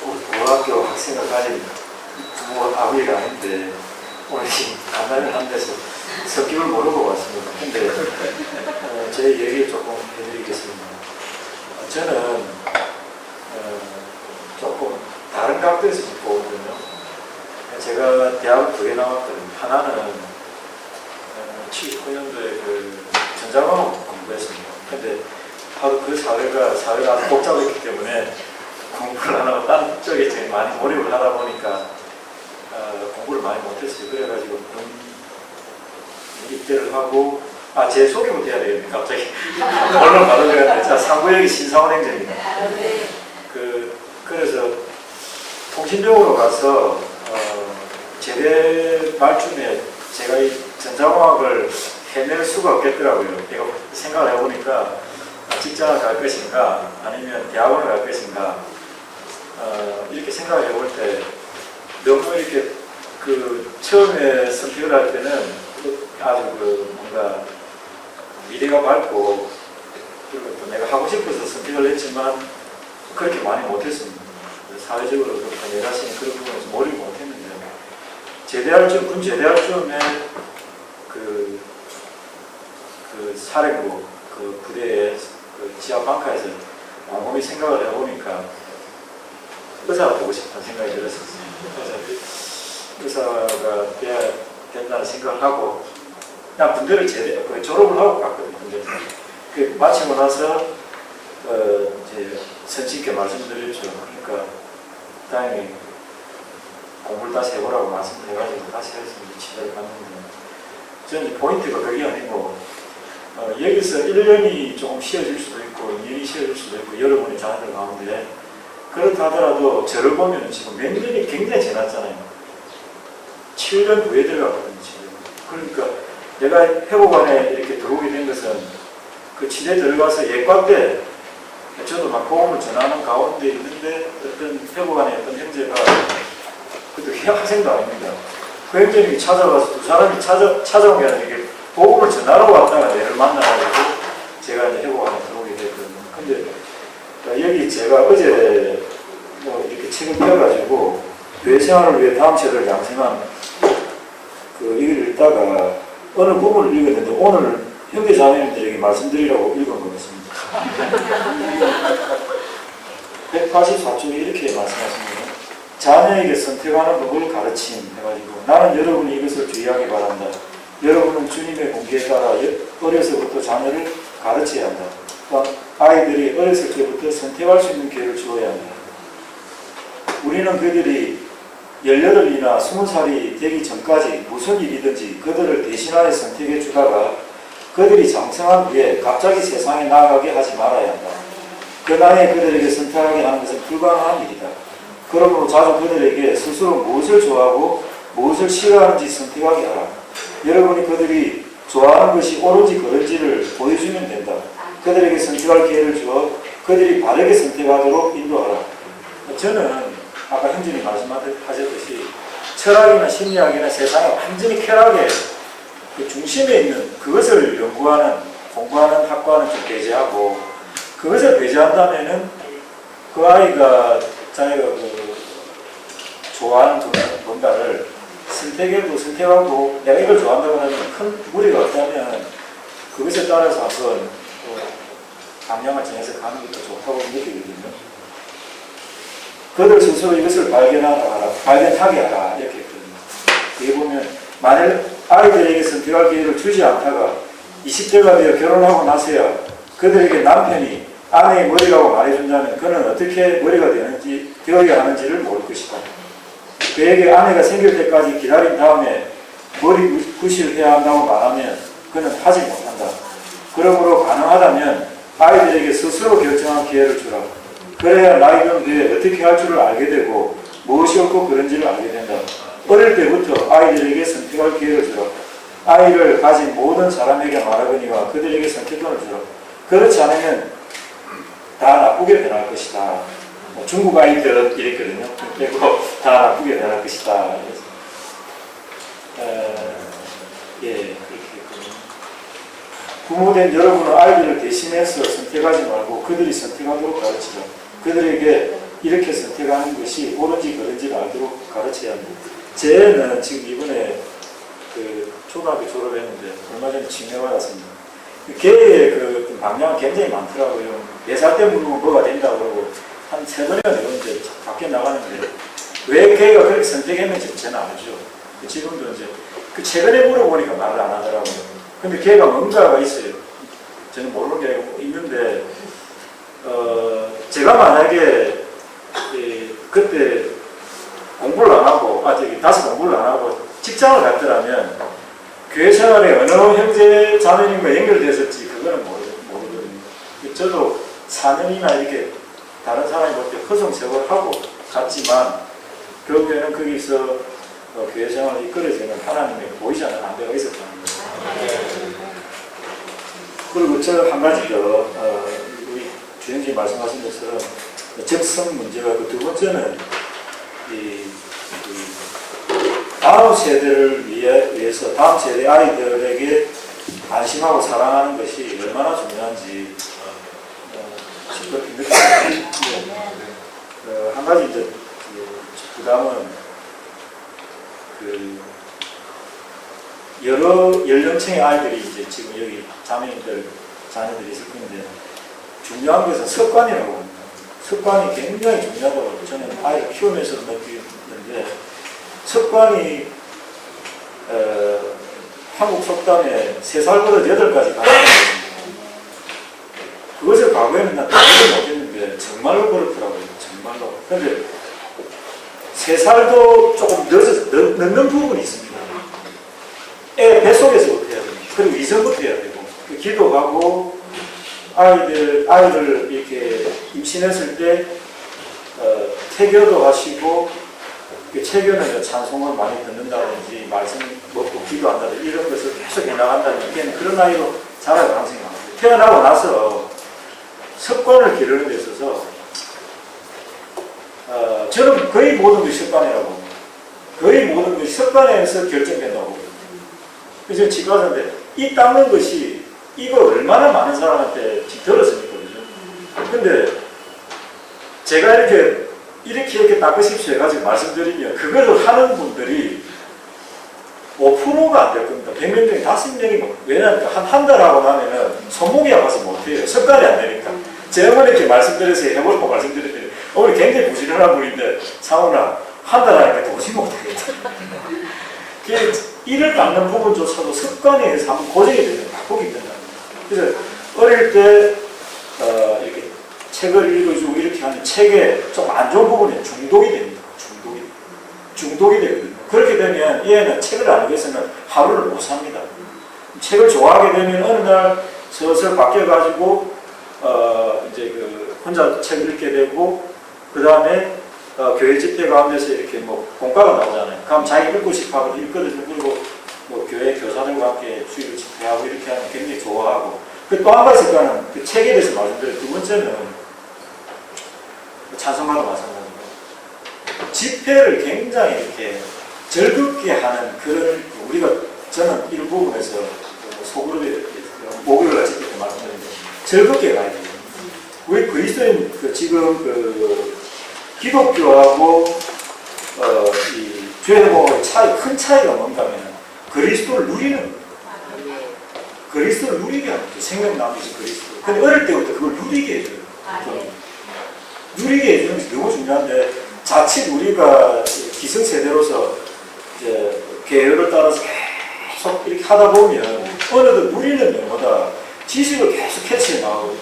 고등학교 학생을 가진 부모 아버지가 아닌데 오늘 간단히 한 데서 성격을 모르고 왔습니다. 근데 제 얘기 조금 해드리겠습니다. 저는 조금 다른 각도에서 보거든요. 제가 대학을 2개 나왔거든요. 하나는 79년도에 그 전자공학 공부했습니다. 근데 바로 그 사회가 아주 복잡했기 때문에 공부를 안 하고 딴 쪽에 제일 많이 몰입을 하다 보니까 공부를 많이 못했어요. 그래가지고 입대를 하고 제 소개부터 해야 되겠네. 갑자기 언론 받아들였는데 자, 상부역이 신사원 행정입니다. 그래서 통신병으로 가서 제대 말쯤에 제가 이 전자공학을 해낼 수가 없겠더라고요. 이거 생각을 해보니까 직장을 갈 것인가 아니면 대학원을 갈 것인가 이렇게 생각을 해볼 때 너무 이렇게 처음에 선택을 할 때는 아주 뭔가 미래가 밝고 그리고 또 내가 하고 싶어서 선택을 했지만 그렇게 많이 못했습니다. 사회적으로 내 자신이 그런 부분에서 몰입을 못했는데 군 제대할 즈음에 사령부 부대의 지하 방카에서 곰곰이 생각을 해보니까 의사가 되고 싶다는 생각이 들었었어요. 그래서 의사가 돼야 된다는 생각을 하고 그냥 군대를 졸업을 하고 갔거든요. 근데 마치고 나서 이제 선생님께 말씀드렸죠. 그러니까 다행히 공부를 다시 해보라고 말씀해가지고 다시 해서 치료를 받는데 저는 포인트가 그게 아니고 여기서 1년이 조금 쉬어질 수도 있고 2년이 쉬어질 수도 있고 여러분의 자녀들 가운데 그렇다 하더라도 저를 보면 지금 몇 년이 굉장히 지났잖아요. 7년 후에 들어갔거든요. 지금. 그러니까 내가 회복안에 이렇게 들어오게 된 것은 그 치대 들어가서 예과 때 저도 막 복음을 전하는 가운데 있는데 어떤 회복안에 어떤 형제가 그것도 학생도 아닙니다. 그 형제님이 찾아와서 두 사람이 찾아온 게 아니라 이게 복음을 전하러 왔다가 얘를 만나가지고 제가 이제 회복안에 들어오게 됐거든요. 근데 여기 제가 어제 이렇게 책을 펴가지고 교회 생활을 위해 다음 세대를 양성한 이걸 읽다가 어느 부분을 읽었는데 오늘 형제 자매님들에게 말씀드리라고 읽은 것 같습니다. 184쪽에 이렇게 말씀하십니다. 자녀에게 선택하는 법을 가르침 해가지고 나는 여러분이 이것을 주의하기 바란다. 여러분은 주님의 공기에 따라 어려서부터 자녀를 가르쳐야 한다. 그러니까 아이들이 어렸을 때부터 선택할 수 있는 기회를 주어야 한다. 우리는 그들이 18이나 20살이 되기 전까지 무슨 일이든지 그들을 대신하여 선택해 주다가 그들이 장성한 후에 갑자기 세상에 나아가게 하지 말아야 한다. 그 나이에 그들에게 선택하게 하는 것은 불가능한 일이다. 그러므로 자주 그들에게 스스로 무엇을 좋아하고 무엇을 싫어하는지 선택하게 하라. 여러분이 그들이 좋아하는 것이 옳은지 그른지를 보여주면 된다. 그들에게 선택할 기회를 주어 그들이 바르게 선택하도록 인도하라. 저는 아까 형님이 말씀하셨듯이 철학이나 심리학이나 세상에 완전히 쾌락의 그 중심에 있는 그것을 공부하는 학과는 좀 배제하고 그것을 배제한다면은 그 아이가 자기가 좋아하는 뭔가를 선택하고 내가 이걸 좋아한다고 하면 큰 무리가 없다면 그것에 따라서 한번 방향을 정해서 가는 것도 좋다고 느끼거든요. 그들 스스로 이것을 발견하게 하라 이렇게 했거든요. 여기 보면 만일 아이들에게 선택할 기회를 주지 않다가 20대가 되어 결혼하고 나서야 그들에게 남편이 아내의 머리라고 말해준다면 그는 어떻게 머리가 되어야 하는지를 모를 것이다. 그에게 아내가 생길 때까지 기다린 다음에 머리 굿을 해야 한다고 말하면 그는 하지 못한다. 그러므로 가능하다면 아이들에게 스스로 결정할 기회를 주라. 그래야 나이 든 뒤에 어떻게 할 줄을 알게 되고 무엇이 옳고 그른지를 알게 된다. 어릴 때부터 아이들에게 선택할 기회를 주라. 아이를 가진 모든 사람에게 말하거니와 그들에게 선택권을 주라. 그렇지 않으면 다 나쁘게 변할 것이다. 중국 아이들 이랬거든요. 그리고 다 나쁘게 변할 것이다. 그렇게 했거든요. 부모된 여러분은 아이들을 대신해서 선택하지 말고 그들이 선택하도록 가르치라. 그들에게 이렇게 선택하는 것이 옳은지 그른지를 알도록 가르쳐야 합니다. 쟤는 지금 이번에 그 초등학교 졸업했는데 얼마 전에 징계 받았습니다. 걔의 그 방향은 굉장히 많더라고요. 4살 때 물으면 뭐가 된다고 그러고 한 3번이나 내렸는데 밖에 나가는데 왜 걔가 그렇게 선택했는지 저는 알죠. 지금도 이제 그 최근에 물어보니까 말을 안 하더라고요. 근데 걔가 뭔가가 있어요. 저는 모르는 게 아니고 있는데 제가 만약에 그때 공부를 안 하고 다시 공부를 안 하고 직장을 갔더라면 교회 생활에 어느 형제 자매님과 연결됐었지 그거는 모르거든요. 저도 4년이나 이렇게 다른 사람이 볼 때 허송세월하고 갔지만 결국에는 거기서 교회 생활을 이끌어주는 하나님의 보이지 않는 안배가 있었다는 거예요. 그리고 저 한 가지 더 우리 주영님 말씀하신 것처럼 적성 문제가 그 두 번째는 다음 세대를 위해서 다음 세대 아이들에게 안심하고 사랑하는 것이 얼마나 중요한지 그렇게 느껴요. 한 가지 이제 그 다음은 여러 연령층의 아이들이 이제 지금 여기 자매님들 자녀들이 있을 건데 중요한 것은 습관이라고 합니다. 습관이 굉장히 중요하다고 저는 아이를 키우면서 느끼는데 습관이 한국 속담에 3살부터 8까지 가는 그것을 과거에는 난 이해를 못했는데 정말로 그렇더라고요. 정말로. 그런데 3살도 조금 늦는 부분이 있습니다. 애 뱃속에서부터 해야 됩니다. 그리고 이전부터 해야 되고 기도하고 아이들 이렇게 임신했을 때 태교도 하시고 체교는 찬송을 많이 듣는다든지 말씀 먹고 기도한다든지 이런 것을 계속 해나간다면 걔는 그런 아이로 자랄 가능성이 많아요. 태어나고 나서 습관을 기르는 데 있어서 저는 거의 모든 것이 습관이라고 봅니다. 거의 모든 것이 습관에서 결정된다고 봅니다. 그래서 지금 가서인데 이 닦는 것이 이거 얼마나 많은 사람한테 들었습니까? 근데 제가 이렇게 닦으십시오 해가지고 말씀드리면 그걸 하는 분들이 5%가 안 될 겁니다. 100명 중에 5명이 왜냐하면 한 달 하고 나면은 손목이 아파서 못해요. 습관이 안 되니까. 제가 이렇게 말씀드려서 해보라고 말씀드렸더니 우리 굉장히 부지런한 분인데 상훈아 한 달 하니까 도저히 못하겠다. 일을 닦는 부분조차도 습관에 의해서 한번 고정이 되면 바꾸기 힘든다. 그래서 어릴 때 이렇게 책을 읽어주고 이렇게 하는 책에 좀 안 좋은 부분이 중독이 됩니다. 중독이 되거든요. 그렇게 되면 얘는 책을 안 읽어서는 하루를 못 삽니다. 책을 좋아하게 되면 어느 날 슬슬 바뀌어가지고 이제 혼자 책을 읽게 되고 그 다음에 교회 집회 가운데서 이렇게 공과가 나오잖아요. 그럼 자기 읽고 싶어 하고 읽거든요. 그리고 교회 교사들과 함께 주일을 집회하고 이렇게 하면 굉장히 좋아하고 또 한 가지 습관은 그 책에 대해서 말씀드려요. 두 번째는 찬송가도 마찬가지고 집회를 굉장히 이렇게 즐겁게 하는 그런 저는 일부분에서 소그룹에 목요일날 집회 때 말씀드렸는데 즐겁게 가야 돼요. 우리 그리스도인 지금 기독교하고 이 죄하고 큰 차이가 뭔가 하면 그리스도를 누리는 거예요. 그리스도를 누리게 하는 거죠. 생명나무이신 그리스도. 근데 어릴 때부터 그걸 누리게 해줘요. 누리게 해주는 것이 너무 중요한데 자칫 우리가 기성세대로서 이제 계율을 따라서 계속 이렇게 하다 보면 어느덧 누리는 면보다 지식을 계속 캐치해 나가고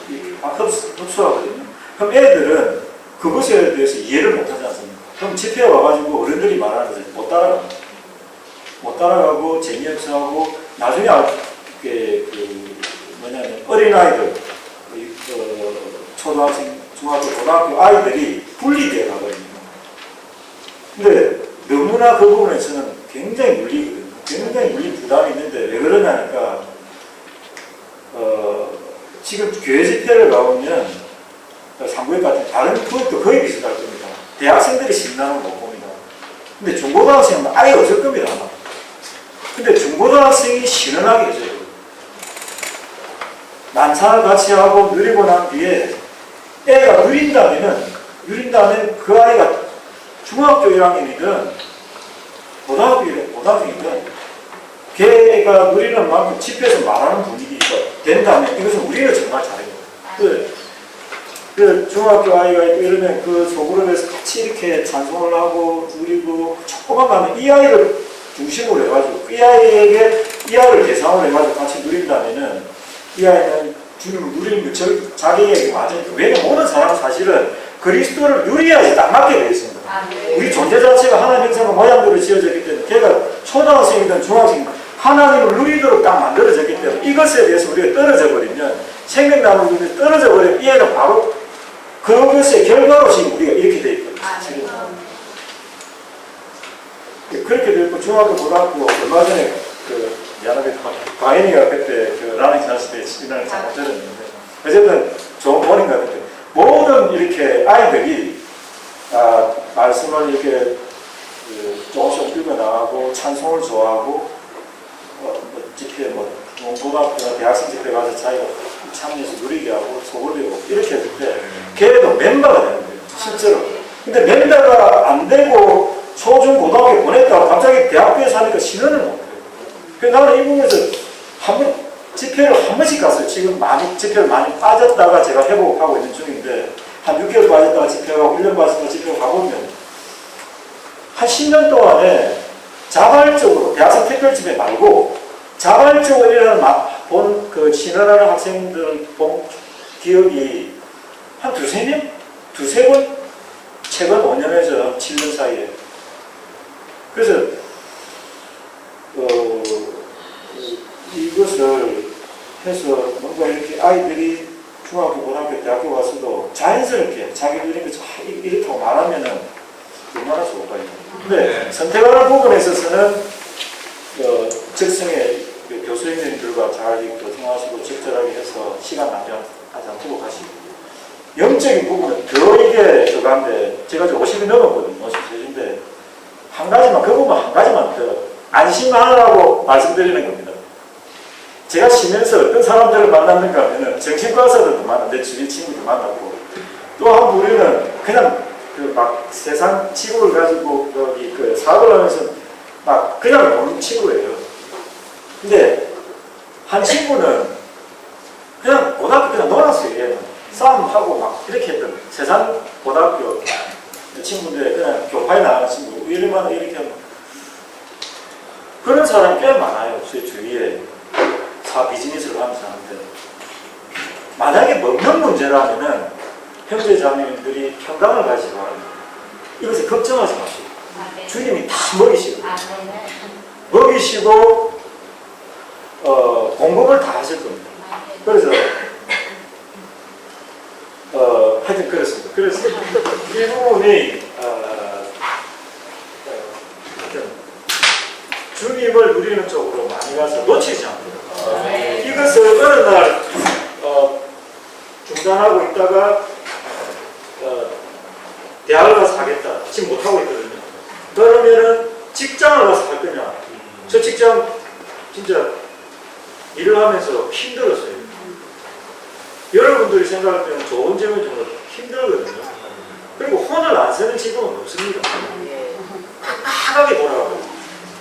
흡수하거든요. 그럼 애들은 그것에 대해서 이해를 못하지 않습니까? 그럼 집회에 와가지고 어른들이 말하는 것을 못 따라갑니다. 못 따라가고 재미없어 하고 나중에 뭐냐면 어린아이들, 초등학생, 중학교, 고등학교 아이들이 분리되어 가거든요. 근데 너무나 그 부분에서는 굉장히 물리거든요. 굉장히 물린 부담이 있는데 왜 그러냐니까 지금 교회 집회를 가보면 상부역 같은 다른 교육도 거의 비슷할 겁니다. 대학생들이 신나는 거 못 봅니다. 근데 중고등학생은 아예 없을 겁니다. 아마. 근데 중고등학생이 신원하게 해줘요. 난산을 같이 하고 누리고 난 뒤에 애가 누린다면은 누린다면 그 아이가 중학교 1학년이든 고등학교이든 걔가 누리는 만큼 집에서 말하는 분위기가 된다면 이것은 우리가 정말 잘해요. 그 중학교 아이가 있고 이러면 그 소그룹에서 같이 이렇게 찬송을 하고 누리고 조금만 가면 이 아이를 중심으로 해가지고 이 아이에게 이 아이를 대상으로 해가지고 같이 누린다면은 이 아이는 주님을 누리는 게 자기에게 맞으니까. 왜냐면 모든 사람은 사실은 그리스도를 누려야지 딱 맞게 되어 있습니다. 우리 존재 자체가 하나님 형상과 모양대로 지어졌기 때문에 걔가 초등학생이든 중학생이든 하나님을 누리도록 딱 만들어졌기 때문에 이것에 대해서 우리가 떨어져 버리면 생명나무를 누리면 떨어져 버리면 이 애는 바로 그것의 결과로 지금 우리가 이렇게 되어 있거든요. 그렇게 되고 중학교, 고등학교 얼마 전에 미안하게 과인이가 그때 라닝 클래스 때 세미나를 잠깐 들었는데 어쨌든 좋은 본인 같은데 모든 이렇게 아이들이 말씀을 이렇게 조금씩 읽어나가고 찬송을 좋아하고 집회 고등학교나 대학생 집회 가서 자기가 참여해서 누리게 하고 소그룹이고 이렇게 했을 때 걔도 멤버가 되는 거예요. 실제로. 근데 멤버가 안 되고 초중 고등학교 보냈다고 갑자기 대학교에 사니까 신뢰를 못해요. 그래서 나는 이 부분에서 집회를 한 번씩 갔어요. 지금 집회를 많이 빠졌다가 제가 회복하고 있는 중인데 한 6개월 빠졌다가 집회하고 1년 빠졌다가 집회하고 가보면 한 10년 동안에 자발적으로 대학생 특별집회 말고 자발적으로 일어나는 본 신원하는 학생들 본 기억이 한 두세 명? 두세 번? 최근 5년에서 7년 사이에. 그래서 이것을 해서 뭔가 이렇게 아이들이 중학교, 고등학교, 대학교 가서도 자연스럽게 자기들이 이렇다고 말하면은 얼마나 좋을까요? 근데 선택하는 부분에 있어서는 적성에 교수님들과 잘 교통하시고 적절하게 해서 시간 낭비하지 않도록 하시고 영적인 부분은 더 이게 들어가는데 제가 지금 50이 넘었거든요. 53인데 한 가지만 그 부분 한 가지만 더 안심하라고 말씀드리는 겁니다. 제가 쉬면서 어떤 사람들을 만났는가 하면은 정신과 의사들도 만나고 내 주위 친구도 만났고 또 한 부류는 그냥 막 세상 치고를 가지고 여기 사업을 하면서 막 그냥 노는 친구예요. 근데 한 친구는 그냥 고등학교 그냥 놀았어요. 얘는 싸움하고 막 이렇게 했던 세상 고등학교 친구인데 그냥 교파에 나가는 친구 이러면 이렇게 하면 그런 사람이 꽤 많아요. 제 주위에 비즈니스를 하면서 하는데 만약에 먹는 문제라면은 형제 자매님들이 평강을 가지고 이것에 걱정하지 마시고 주님이 다 먹이시고 공급을 다 하실 겁니다. 그래서 하여튼 그렇습니다. 그래서 이 부분이 주님을 누리는 쪽으로 많이 가서 놓치지 않도록 이것을 어느 날 중단하고 있다가 대학을 가서 하겠다. 지금 못하고 있거든요. 그러면은 직장을 가서 할 거냐. 저 직장 진짜 일을 하면서 힘들었어요. 여러분들이 생각할 때는 좋은 점은 정말 힘들거든요. 그리고 혼을 안 쓰는 직업은 없습니다. 팍팍하게 돌아가고.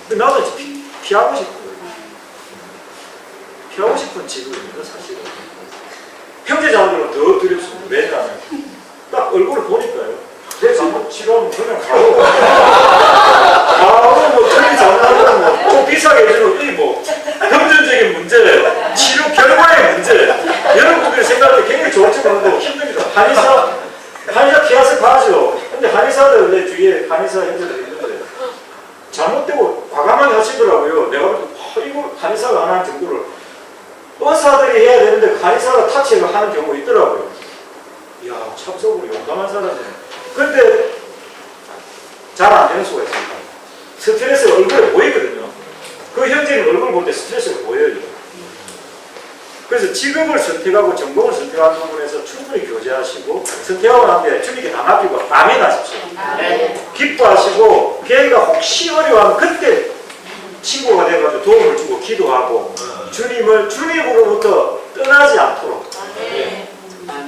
나도 피하고 싶어요. 피하고 싶은 직업입니다, 사실은. 형제자매들은 더 두렵습니다. 왜냐하면 딱 얼굴을 보니까요. 내 잘못 치료하면 그냥 가고 뭐 틀리 잘못하면 좀 비싸게 해주는 이 금전적인 문제, 치료 결과의 문제 여러분들이 생각할 때 굉장히 좋을지 모르는데 힘듭니다. 한의사 피하서 가죠. 근데 한의사들 내 주위에 한의사 형제들이 있는데 잘못되고 과감하게 하시더라고요. 내가 볼 때 이거 한의사가 안 하는 정도를 의사들이 해야 되는데 한의사가 타치를 하는 경우가 있더라고요. 이야, 참석으로 용감한 사람이네. 그런데 잘 안 되는 수가 있습니다. 스트레스가 얼굴에 보이거든요. 그 현재는 얼굴 볼 때 스트레스가 보여요. 그래서 직업을 선택하고 전공을 선택하는 부분에서 충분히 교제하시고 선택하고 난 뒤에 주님께 다 맡기고 아멘 하십시오. 기뻐하시고 걔가 혹시 어려워하면 그때 친구가 돼가지고 도움을 주고 기도하고 주님으로부터 떠나지 않도록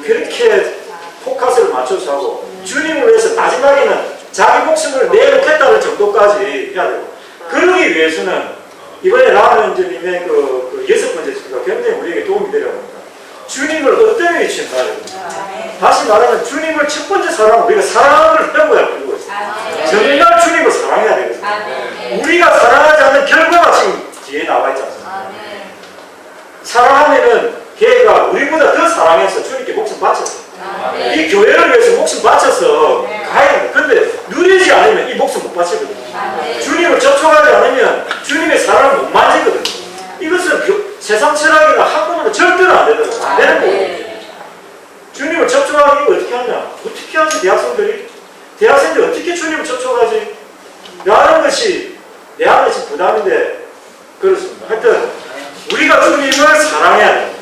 그렇게 포커스를 맞춰서 하고 주님을 위해서 마지막에는 자기 목숨을 내놓겠다는 정도까지 해야 되고, 그러기 위해서는 이번에 라마님의 그 6번째 주가 굉장히 우리에게 도움이 되려고 합니다. 주님을 어떤 위치에 놔야 됩니다. 다시 말하면 주님을 첫 번째 사랑은 우리가 사랑을 배워야 되고 있습니다. 정말 주님을 사랑해야 되거든요. 우리가 사랑하지 않는 결과가 지금 뒤에 나와 있지 않습니까? 사랑하면은 걔가 우리보다 더 사랑해서 주님께 목숨 바쳤어요. 이 교회를 위해서 목숨 바쳐서 가야 됩니다. 근데 누리지 않으면 이 목숨 못 바치거든요. 주님을 접촉하지 않으면 주님의 사랑을 못 만지거든요. 이것은 세상 철학이나 학문으로 절대로 안 되는 거예요. 주님을 접촉하기 어떻게 하냐? 어떻게 하지 대학생들이? 대학생들이 어떻게 주님을 접촉하지? 라는 것이 내 안에 지금 부담인데 그렇습니다. 하여튼 우리가 주님을 사랑해야 됩니다.